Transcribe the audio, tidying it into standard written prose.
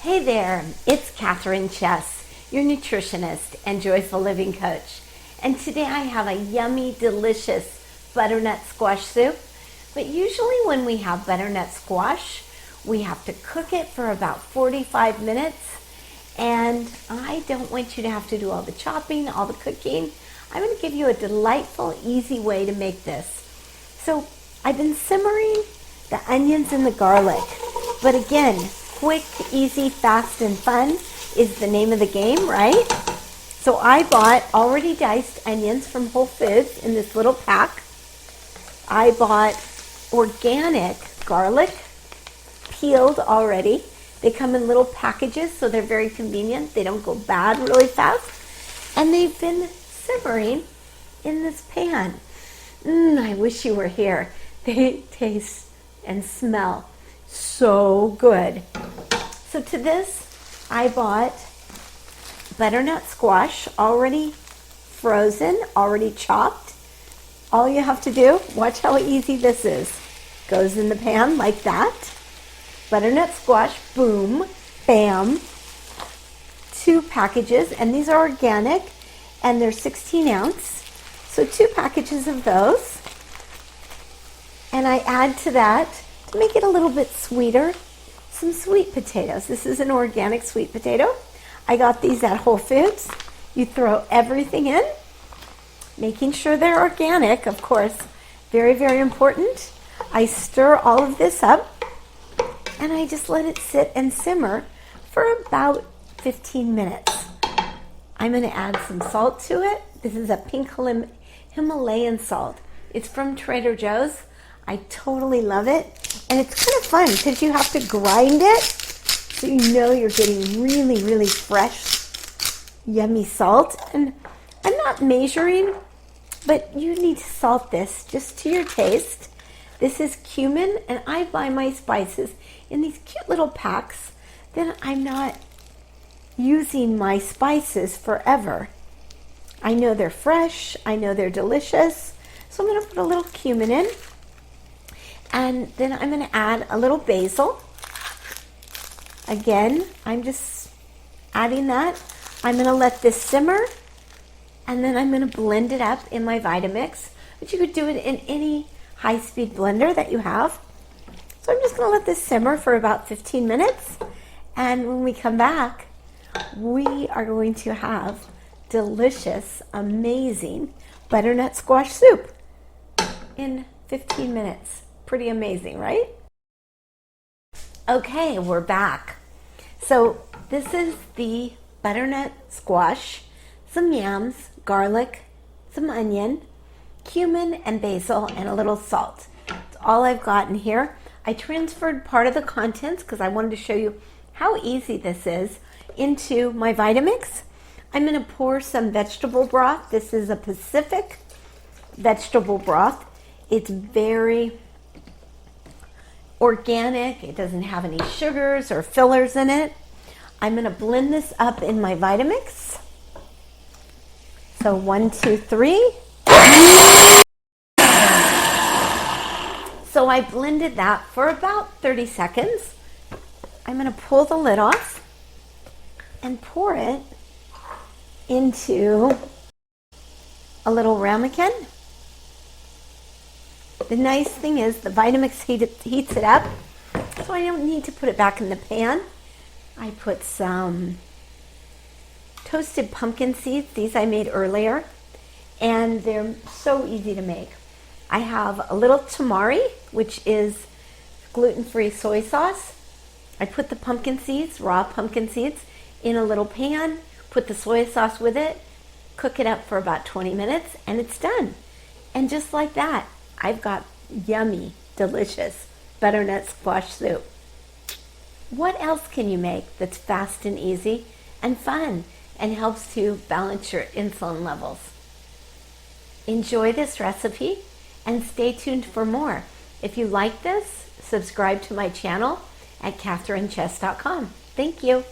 Hey there, it's Kathryn Chess, your nutritionist and joyful living coach. And today I have a yummy, delicious butternut squash soup. But usually when we have butternut squash, we have to cook it for about 45 minutes. And I don't want you to have to do all the chopping, all the cooking. I'm going to give you a delightful, easy way to make this. So I've been simmering the onions and the garlic. But again, quick, easy, fast, and fun is the name of the game, right? So I bought already diced onions from Whole Foods in this little pack. I bought organic garlic, peeled already. They come in little packages, so they're very convenient. They don't go bad really fast. And they've been simmering in this pan. I wish you were here. They taste and smell so good. So to this, I bought butternut squash, already frozen, already chopped. All you have to do, watch how easy this is. Goes in the pan like that. Butternut squash, boom, bam. 2 packages, and these are organic, and they're 16 ounce. So 2 packages of those. And I add to that, to make it a little bit sweeter, some sweet potatoes. This is an organic sweet potato. I got these at Whole Foods. You throw everything in, making sure they're organic, of course. Very, very important. I stir all of this up, and I just let it sit and simmer for about 15 minutes. I'm going to add some salt to it. This is a pink Himalayan salt. It's from Trader Joe's. I totally love it. And it's kind of fun because you have to grind it so you know you're getting really, really fresh, yummy salt. And I'm not measuring, but you need to salt this just to your taste. This is cumin, and I buy my spices in these cute little packs. Then I'm not using my spices forever. I know they're fresh. I know they're delicious. So I'm going to put a little cumin in. And then I'm going to add a little basil. Again, I'm just adding that. I'm going to let this simmer, and then I'm going to blend it up in my Vitamix. But you could do it in any high-speed blender that you have. So I'm just going to let this simmer for about 15 minutes. And when we come back, we are going to have delicious, amazing butternut squash soup in 15 minutes. Pretty amazing, right? Okay, we're back. So this is the butternut squash, some yams, garlic, some onion, cumin and basil, and a little salt. That's all I've got in here. I transferred part of the contents because I wanted to show you how easy this is into my Vitamix. I'm going to pour some vegetable broth. This is a Pacific vegetable broth. It's very organic. It doesn't have any sugars or fillers in it. I'm going to blend this up in my Vitamix. So 1, 2, 3. So I blended that for about 30 seconds. I'm going to pull the lid off and pour it into a little ramekin. The nice thing is the Vitamix heats it up, so I don't need to put it back in the pan. I put some toasted pumpkin seeds. These I made earlier, and they're so easy to make. I have a little tamari, which is gluten-free soy sauce. I put the pumpkin seeds, raw pumpkin seeds, in a little pan, put the soy sauce with it, cook it up for about 20 minutes, and it's done. And just like that, I've got yummy, delicious butternut squash soup. What else can you make that's fast and easy and fun and helps to balance your insulin levels? Enjoy this recipe and stay tuned for more. If you like this, subscribe to my channel at kathrynchess.com. Thank you.